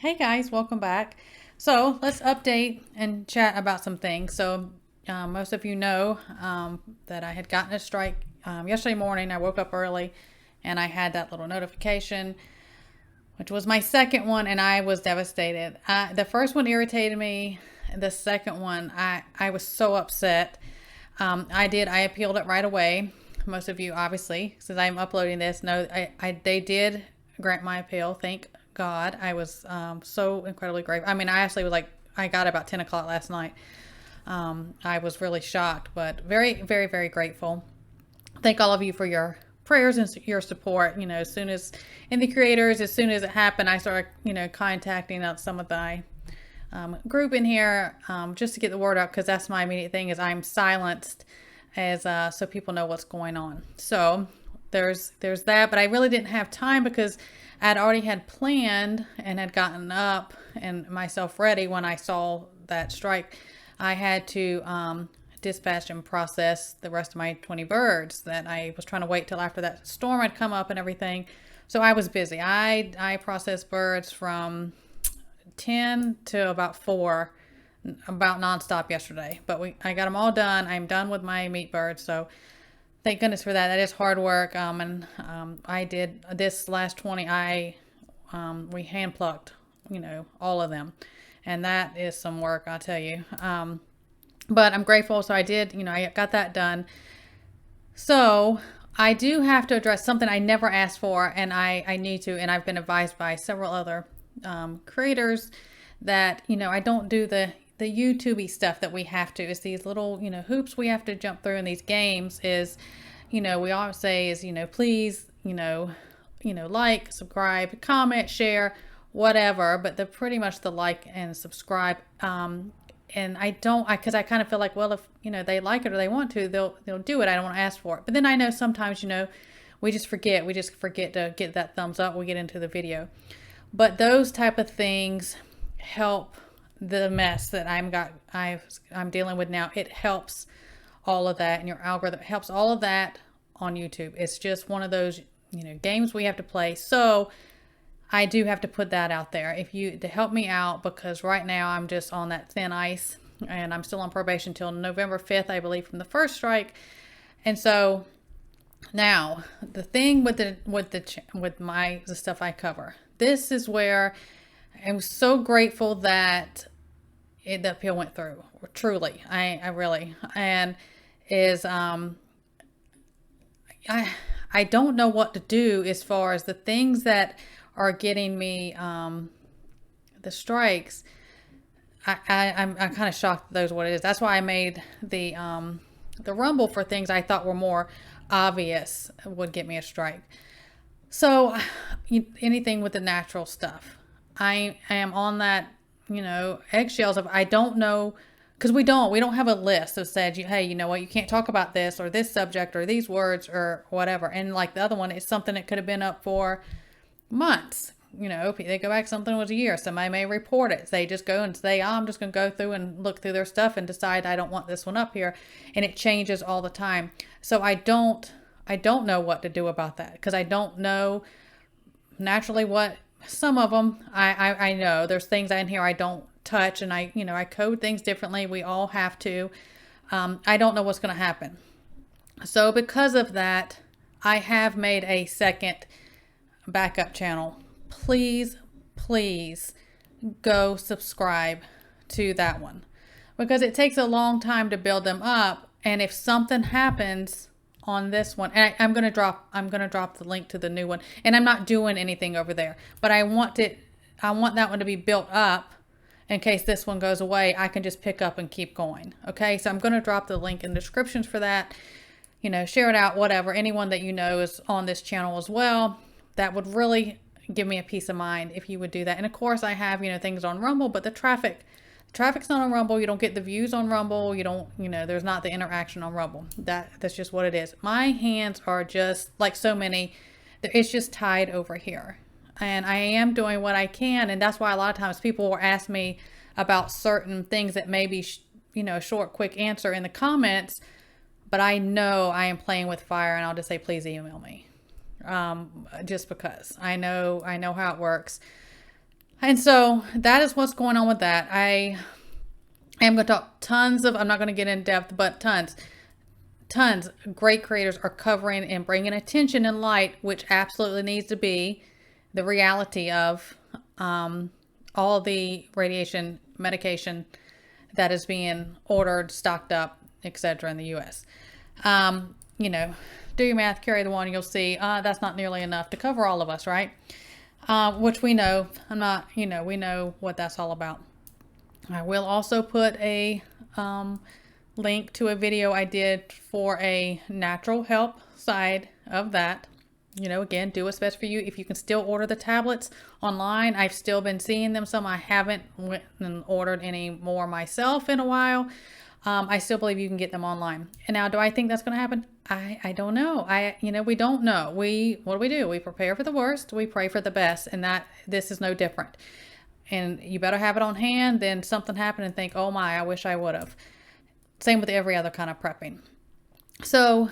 Hey guys, welcome back. So let's update and chat about some things. Most of you know that I had gotten a strike yesterday morning. I woke up early and I had that little notification, which was my second one, and I was devastated. The first one irritated me. The second one, I was so upset. I appealed it right away. Most of you, obviously, since I'm uploading this, know they did grant my appeal. Thank God. I was so incredibly grateful. I mean, I actually was like, I got about 10 o'clock last night. I was really shocked, but very, very, very grateful. Thank all of you for your prayers and your support. As soon as, and the creators, as soon as it happened, I started, contacting some of the group in here just to get the word out, because that's my immediate thing is I'm silenced as so people know what's going on. So there's that, but I really didn't have time because I'd already had planned and had gotten up and myself ready when I saw that strike. I had to dispatch and process the rest of my 20 birds that I was trying to wait till after that storm had come up and everything. So I was busy. I processed birds from 10 to about 4, about nonstop yesterday. But I got them all done. I'm done with my meat birds. So thank goodness for that. That is hard work. I did this last 20. We hand plucked, all of them, and that is some work, I'll tell you. But I'm grateful. So I did, I got that done. So I do have to address something I never asked for, and I need to, and I've been advised by several other creators that, I don't do the YouTube-y stuff that we have to. It's these little, hoops we have to jump through in these games is, we always say is, please, like, subscribe, comment, share, whatever. But the pretty much the like and subscribe. And I don't, because I kind of feel like, well, if, they like it or they want to, they'll do it. I don't want to ask for it. But then I know sometimes, we just forget to get that thumbs up. We get into the video. But those type of things help the mess that I'm dealing with now. It helps all of that, and your algorithm helps all of that on YouTube. It's just one of those, games we have to play. So I do have to put that out there to help me out, because right now I'm just on that thin ice, and I'm still on probation till November 5th, I believe, from the first strike. And so now the thing with the stuff I cover, this is where I'm so grateful that the appeal went through. Truly, I really, and is I don't know what to do as far as the things that are getting me the strikes. I'm kind of shocked that those are what it is. That's why I made the rumble for things I thought were more obvious would get me a strike. So anything with the natural stuff, I am on that, eggshells of, I don't know, because we don't have a list that said, hey, you know what, you can't talk about this or this subject or these words or whatever. And like the other one, it's something that could have been up for months. They go back, something was a year. Somebody may report it. They just go and say, oh, I'm just going to go through and look through their stuff and decide I don't want this one up here. And it changes all the time. So I don't know what to do about that, because I don't know naturally what some of them I know there's things in here I don't touch, and I code things differently. We all have to. I don't know what's going to happen. So because of that, I have made a second backup channel. Please go subscribe to that one, because it takes a long time to build them up. And if something happens on this one, and I'm gonna drop the link to the new one, and I'm not doing anything over there, but I want that one to be built up in case this one goes away. I can just pick up and keep going. Okay, so I'm gonna drop the link in the descriptions for that. Share it out, whatever. Anyone that is on this channel as well, that would really give me a peace of mind if you would do that. And of course I have, things on Rumble, but the traffic's not on Rumble. You don't get the views on Rumble. You don't, there's not the interaction on Rumble. That's just what it is. My hands are just like so many, it's just tied over here. And I am doing what I can. And that's why a lot of times people will ask me about certain things that may be, a short, quick answer in the comments. But I know I am playing with fire, and I'll just say, please email me. Just because I know how it works. And so that is what's going on with that. I am going to talk tons of, I'm not going to get in depth, but tons great creators are covering and bringing attention and light, which absolutely needs to be the reality of all the radiation medication that is being ordered, stocked up, etc. in the U.S. You know, do your math, carry the one, you'll see that's not nearly enough to cover all of us, right? Which we know. We know what that's all about. I will also put a link to a video I did for a natural help side of that. You know, again, do what's best for you. If you can still order the tablets online, I've still been seeing them. Some I haven't went and ordered any more myself in a while. I still believe you can get them online. And now, do I think that's going to happen? I don't know. We don't know. What do? We prepare for the worst. We pray for the best. And this is no different. And you better have it on hand. Then something happened and think, oh my, I wish I would have. Same with every other kind of prepping. So,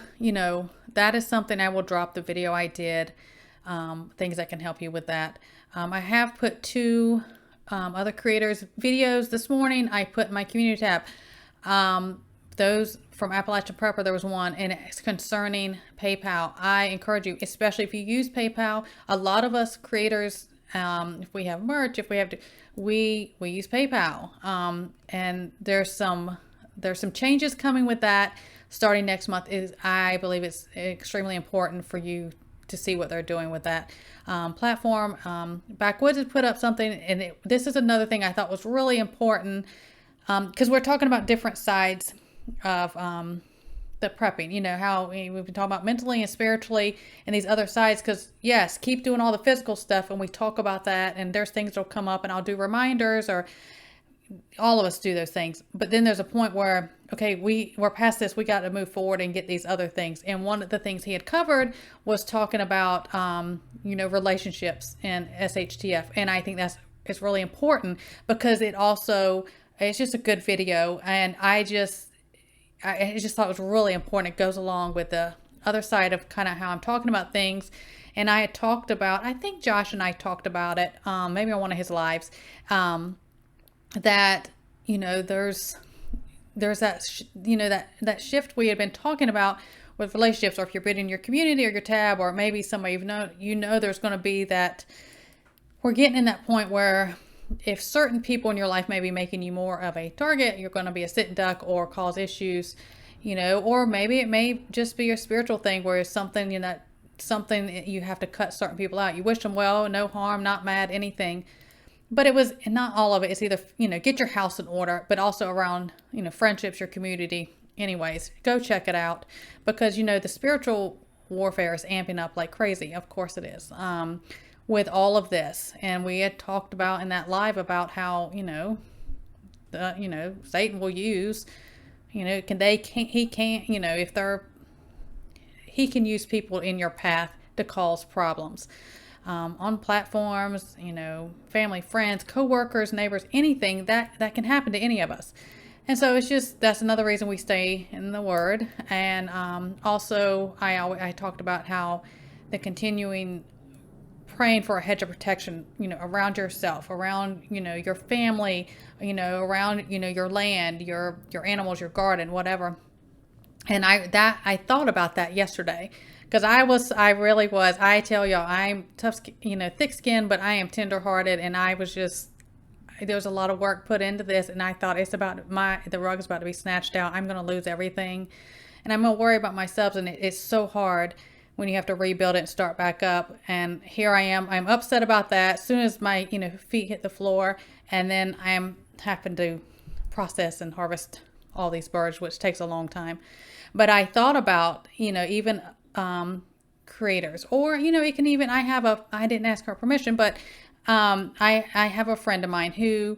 that is something I will drop the video I did, things that can help you with that. I have put two other creators' videos this morning. I put in my community tab. Those from Appalachian Prepper, there was one, and it's concerning PayPal. I encourage you, especially if you use PayPal. A lot of us creators, if we have merch, we use PayPal. And there's some changes coming with that starting next month. I believe it's extremely important for you to see what they're doing with that platform. Backwoods has put up something, and this is another thing I thought was really important, because we're talking about different sides of the prepping. How we've been talking about mentally and spiritually and these other sides, because yes, keep doing all the physical stuff, and we talk about that, and there's things that'll come up, and I'll do reminders, or all of us do those things. But then there's a point where, okay, we're past this, we got to move forward and get these other things. And one of the things he had covered was talking about relationships and SHTF. And I think it's really important, because it's just a good video, and I just thought it was really important. It goes along with the other side of kind of how I'm talking about things. And I think Josh and I talked about it, maybe on one of his lives, that there's that shift we had been talking about with relationships, or if you're building your community or your tab, or maybe somebody there's going to be that we're getting in that point where if certain people in your life may be making you more of a target, you're going to be a sitting duck or cause issues, or maybe it may just be a spiritual thing where it's something you have to cut certain people out. You wish them well, no harm, not mad, anything. But it was not all of it. It's either, get your house in order, but also around, friendships, your community. Anyways, go check it out, because, the spiritual warfare is amping up like crazy. Of course it is, with all of this. And we had talked about in that live about how, Satan will use, he can use people in your path to cause problems. On platforms, family, friends, co-workers, neighbors, anything that can happen to any of us. And so that's another reason we stay in the Word. And also I talked about how the continuing praying for a hedge of protection, around yourself, around, your family, around, your land, your animals, your garden, whatever. And I thought about that yesterday. Because I really was. I tell y'all, I'm tough, thick-skinned, but I am tender-hearted, and there was a lot of work put into this, and I thought the rug is about to be snatched out. I'm going to lose everything, and I'm going to worry about myself, and it's so hard when you have to rebuild it and start back up. And here I am. I'm upset about that. As soon as my feet hit the floor, and then I'm having to process and harvest all these birds, which takes a long time. But I thought about, even creators, or it can even, I didn't ask her permission, but I have a friend of mine who,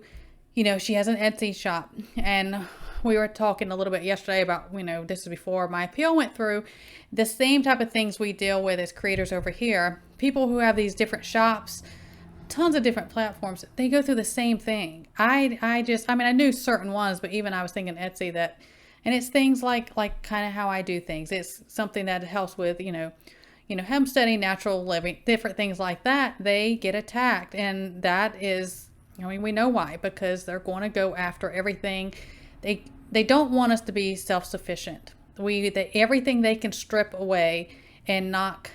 she has an Etsy shop, and we were talking a little bit yesterday about, this is before my appeal went through, the same type of things we deal with as creators over here. People who have these different shops, tons of different platforms, they go through the same thing. I knew certain ones, but even I was thinking Etsy and it's things like kind of how I do things. It's something that helps with, homesteading, natural living, different things like that. They get attacked, and that is I mean, we know why, because they're going to go after everything. They don't want us to be self-sufficient. Everything they can strip away and knock,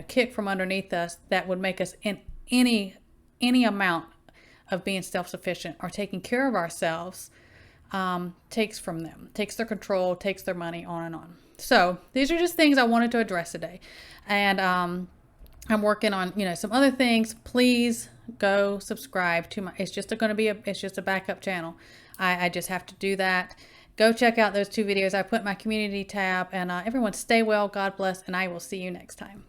kick from underneath us that would make us in any amount of being self-sufficient or taking care of ourselves, takes from them, takes their control, takes their money, on and on. So these are just things I wanted to address today. And I'm working on, some other things. Please go subscribe to it's just a backup channel. I just have to do that. Go check out those 2 videos I put in my community tab, and everyone stay well, God bless, and I will see you next time.